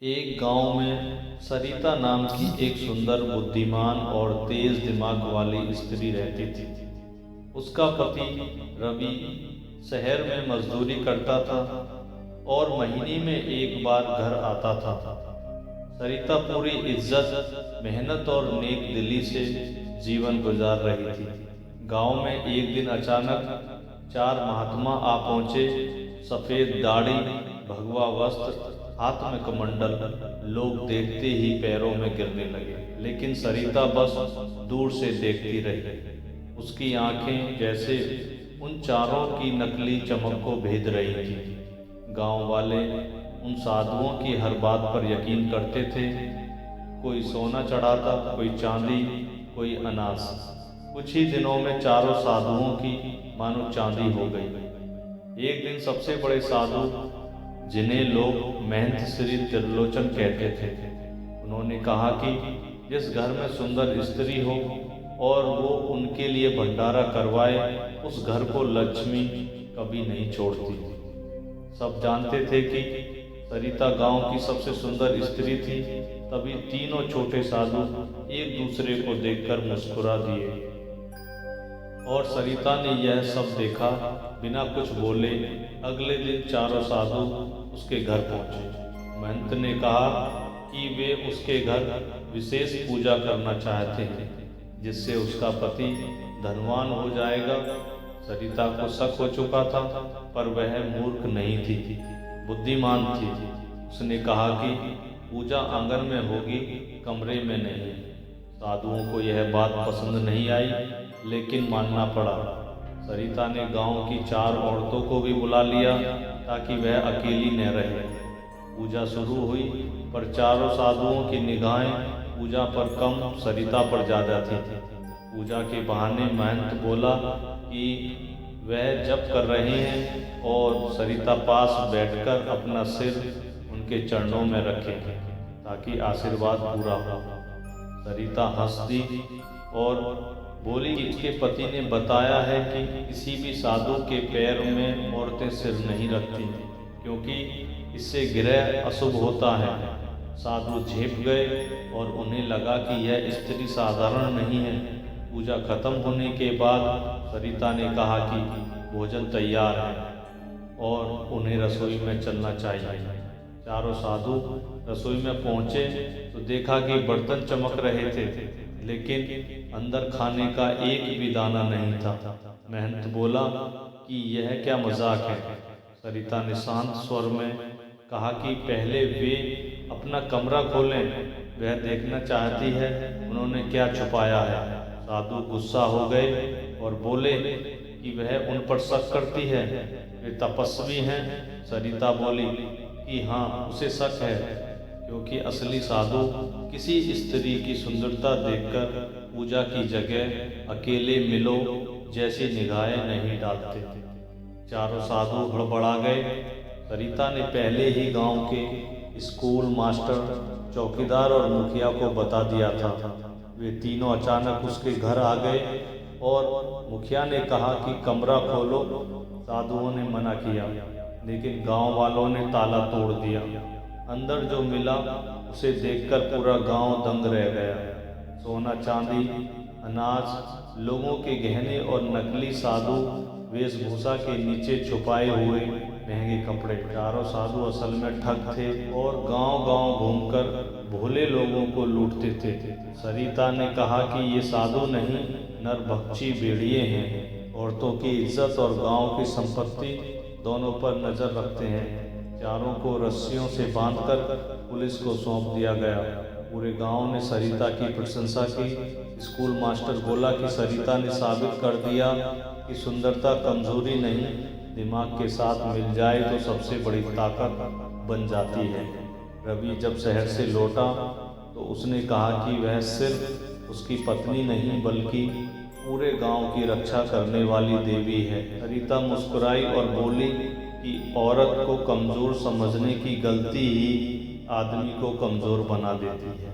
एक गांव में सरिता नाम की एक सुंदर, बुद्धिमान और तेज दिमाग वाली स्त्री रहती थी। उसका पति रवि शहर में मजदूरी करता था और महीने में एक बार घर आता था। सरिता पूरी इज्जत, मेहनत और नेक दिली से जीवन गुजार रही थी। गांव में एक दिन अचानक चार महात्मा आ पहुंचे। सफेद दाढ़ी, भगवा वस्त्र, हाथ में कमंडल। लोग देखते ही पैरों में गिरने लगे, लेकिन सरिता बस दूर से देखती रही। उसकी आंखें जैसे उन चारों की नकली चमक को भेद रही थी। गांव वाले उन साधुओं की हर बात पर यकीन करते थे। कोई सोना चढ़ाता, कोई चांदी, कोई अनाज। कुछ ही दिनों में चारों साधुओं की मानो चांदी हो गई। एक दिन सबसे बड़े साधु, जिन्हें लोग महंत श्री त्रिलोचन कहते थे, उन्होंने कहा कि जिस घर में सुंदर स्त्री हो और वो उनके लिए भंडारा करवाए, उस घर को लक्ष्मी कभी नहीं छोड़ती। सब जानते थे कि सरिता गांव की सबसे सुंदर स्त्री थी। तभी तीनों छोटे साधु एक दूसरे को देखकर मुस्कुरा दिए और सरिता ने यह सब देखा बिना कुछ बोले। अगले दिन चारों साधु उसके घर पहुंचे। महंत ने कहा कि वे उसके घर विशेष पूजा करना चाहते हैं, जिससे उसका पति धनवान हो जाएगा। सरिता को शक हो चुका था, पर वह मूर्ख नहीं थी, बुद्धिमान थी। उसने कहा कि पूजा आंगन में होगी, कमरे में नहीं। साधुओं को यह बात पसंद नहीं आई, लेकिन मानना पड़ा। सरिता ने गांव की चार औरतों को भी बुला लिया ताकि वह अकेली न रहे। पूजा शुरू हुई, पर चारों साधुओं की निगाहें पूजा पर कम, सरिता पर ज्यादा थी। पूजा के बहाने महंत बोला कि वह जप कर रहे हैं और सरिता पास बैठकर अपना सिर उनके चरणों में रखे ताकि आशीर्वाद पूरा हो। सरिता हंस दी और बोली कि उसके पति ने बताया है कि किसी भी साधु के पैर में औरतें सिर नहीं रखती, क्योंकि इससे ग्रह अशुभ होता है। साधु झेप गए और उन्हें लगा कि यह स्त्री साधारण नहीं है। पूजा खत्म होने के बाद सरिता ने कहा कि भोजन तैयार है और उन्हें रसोई में चलना चाहिए। चारों साधु रसोई में पहुंचे तो देखा कि बर्तन चमक रहे थे, लेकिन अंदर खाने का एक भी दाना नहीं था। महंत बोला कि यह क्या मजाक है। सरिता ने शांत स्वर में कहा कि पहले वे अपना कमरा खोलें, वह देखना चाहती है उन्होंने क्या छुपाया है। साधु गुस्सा हो गए और बोले कि वह उन पर शक करती है, वे तपस्वी हैं। सरिता बोली कि हाँ, उसे शक है, क्योंकि असली साधु किसी स्त्री की सुंदरता देखकर पूजा की जगह अकेले मिलो जैसी निगाहें नहीं डालते। चारों साधु हड़बड़ा गए। सरिता ने पहले ही गांव के स्कूल मास्टर, चौकीदार और मुखिया को बता दिया था। वे तीनों अचानक उसके घर आ गए और मुखिया ने कहा कि कमरा खोलो। साधुओं ने मना किया, लेकिन गांव वालों ने ताला तोड़ दिया। अंदर जो मिला उसे देखकर पूरा गांव दंग रह गया। सोना, चांदी, अनाज, लोगों के गहने और नकली साधु वेशभूषा के नीचे छुपाए हुए महंगे कपड़े। चारों साधु असल में ठग थे और गांव-गांव घूमकर भोले लोगों को लूटते थे। सरिता ने कहा कि ये साधु नहीं, नरभक्षी भेड़िए हैं। औरतों की इज्जत और गांव की संपत्ति दोनों पर नजर रखते हैं। चारों को रस्सियों से बांधकर पुलिस को सौंप दिया गया। पूरे गांव ने सरिता की प्रशंसा की। स्कूल मास्टर बोला कि सरिता ने साबित कर दिया कि सुंदरता कमजोरी नहीं, दिमाग के साथ मिल जाए तो सबसे बड़ी ताकत बन जाती है। रवि जब शहर से लौटा तो उसने कहा कि वह सिर्फ उसकी पत्नी नहीं, बल्कि पूरे गांव की रक्षा करने वाली देवी है। सरिता मुस्कुराई और बोली कि औरत को कमजोर समझने की गलती ही आदमी को कमजोर बना देती है।